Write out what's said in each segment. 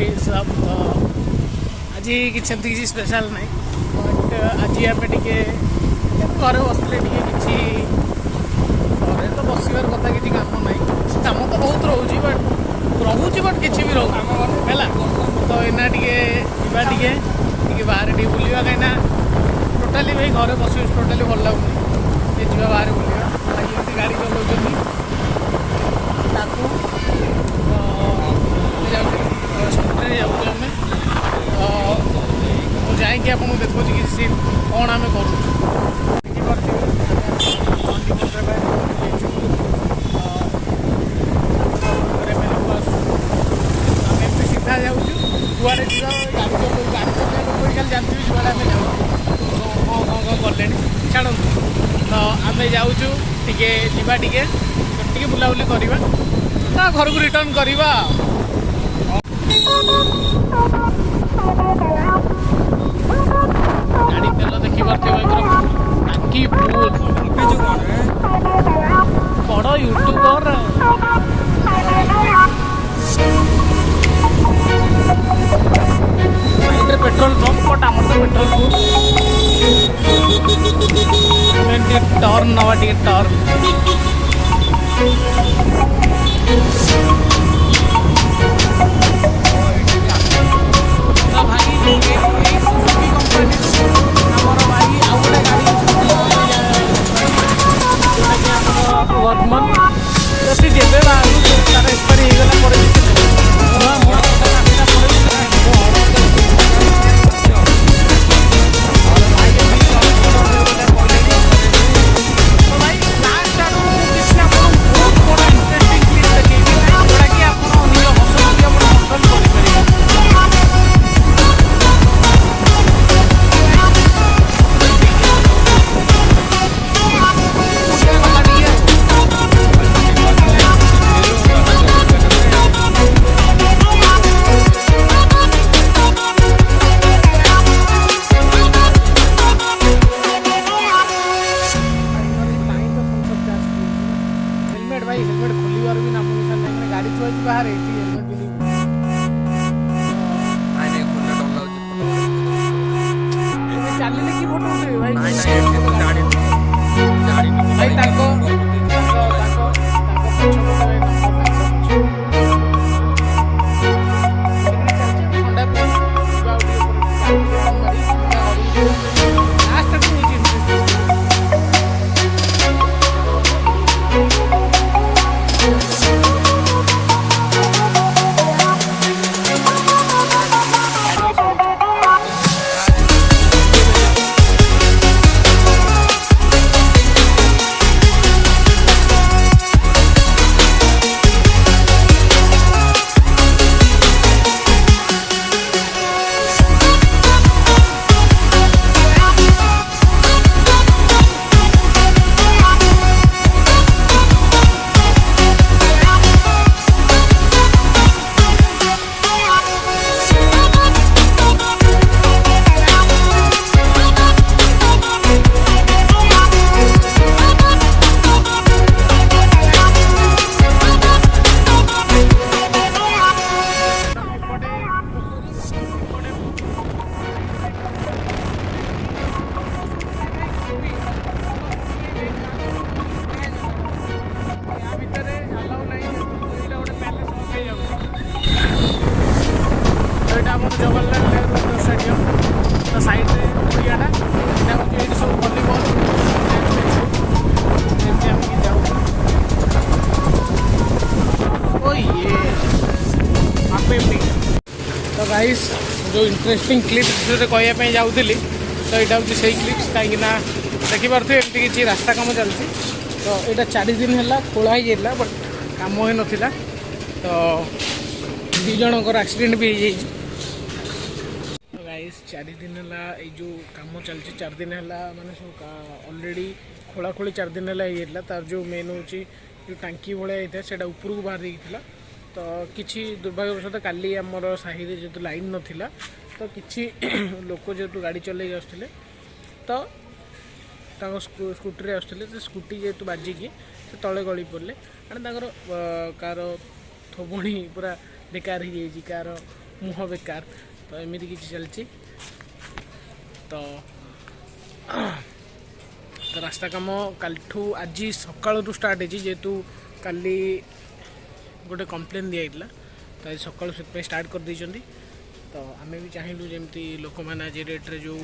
Face up आज किसी special ना बट आज आम टे घर बसले कि घरे तो बसबार कथा कि कम ना कम तो बहुत रोचे बट किसी भी रोला तो एना टे बाहर टे बुलवा कहीं टोटाली भाई घर बस टोटाली भल लगुनि जा बाहर बुलवा भाई गाड़ी चलाऊँ जाइए आपको देखो कि सी कौन आम सीधा जाऊँ जुआड़े जा गाड़ी चलो गाड़ी चलने लोग जानते जुआड़े आम जाऊ कले छाड़ तो आम जाऊँ टे बुलाबुली करवा घर को रिटर्न करवा गाड़ी तेल देखी टांकी फुल बड़ यूट्यूबर पेट्रोल पंप बट आम तो पेट्रोल टर्न नवा टे टर्न वर्धमान जैसे जेबे तार एक्सपायरी होगला भाई हेलमेट खोलिबार भी नाम निशान नहीं गाड़ी थोड़ी बाहर हेलमेट भी नहीं चलिए कि फोटो उठे भाई भाई जवाहरलाल नेहरू स्टेडियम तो साइड एरियाटा ये सब भलीबल तो गाइस जो इंटरेस्टिंग क्लिप्स कहवाई जाऊँगी तो यहाँ हूँ से क्लिप्स कहीं देखिपे एमती किसी रास्ता कम चलती तो यहाँ 4 दिन है खोला ही जाता बट कम हो नाला तो 2 जनकर एक्सीडेंट भी हो गाइस 4 दिन है जो कम चलती 4 दिन है माने सब ऑलरेडी खोला खोली 4 दिन है तार जो मेन हूँ जो टांकी भाया होता है से ऊपर को बाहर देता तो किसी दुर्भाग्यवशत काली आमर साही जेहतु लाइन नाला तो किसी लोक जेहतु गाड़ी चल आसते तो स्कूटी आसते तो स्कूटी जेहतु बाजिकी से तले गली पड़े एंड कार थोबणी पूरा बेकार हो कार मुह बेकार तो एमती किसी चलती तो तो रास्ता काम कालठू आज सकाळू स्टार्ट होती जेहेतु काली गोटे कंप्लेन दिया तो आज सकाळू से स्टार्ट कर देइछंती तो आम भी चाहलु जमी लोक मैंने आज डेट्रे जो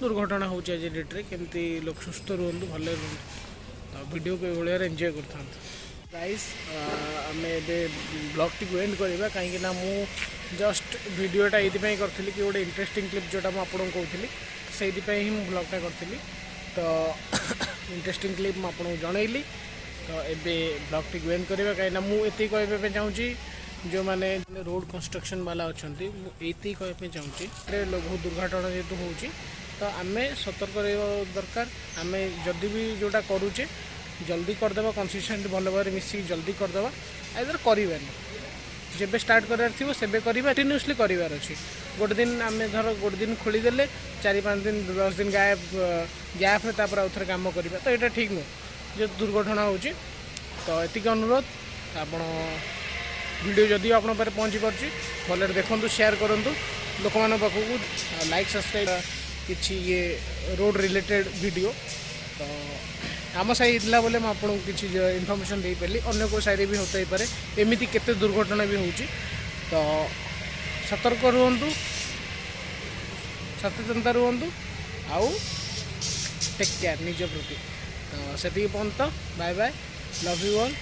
दुर्घटना हो आज डेट्रे केमती लोग सुस्थ रुहतु भले रुहतु तो वीडियो को भाई एंजॉय कर गाइस आम ब्लॉग टी एंड करवा कहीं मु जस्ट वीडियोटा ये करी कि गोटे इंटरेस्टिंग क्लिप जोटा मुझे कहती से ही ब्लॉगटा करी तो इंटरेस्टिंग क्लिप मुझे जनइली तो ये ब्लॉग टी एंड करवा कहीं मुझे कहवाई चाहूँगी जो मैंने रोड कंस्ट्रक्शन वाला अच्छा ये कहवाई चाहूँगी लोग बहुत दुर्घटना जेहतु हो तो आम सतर्क रहा दरकार आम जदि भी जोटा करुचे जल्दी करदे कंसिस्टेंट भल भाव मिसिक जल्दी करदे आइदर करवानी जब स्टार्ट करार थी से कंटिन्यूसली करार अच्छी गोटे दिन आम धर गोटे दिन खोलीदे 4-5 दिन 10 दिन गैप तापर आउ थे कम करवा तो यहाँ ठीक नुह जो दुर्घटना हो तो ये अनुरोध आपण वीडियो जदि आप पहुँची पार्टी भले देखूँ शेयर करूँ लोक मान पाखक लाइक सब्सक्राइब कि ये रोड रिलेटेड वीडियो तो आम साई इतला बोले मुझे किसी इनफर्मेशन दे पारि अन्य को साइड भी होता ही पारे एमती केते दुर्घटना भी होची तो सतर्क रुहतु सचेतनता रुहतु आउ टेक केयर निज प्रति तो से पर्यंत bye bye love you all.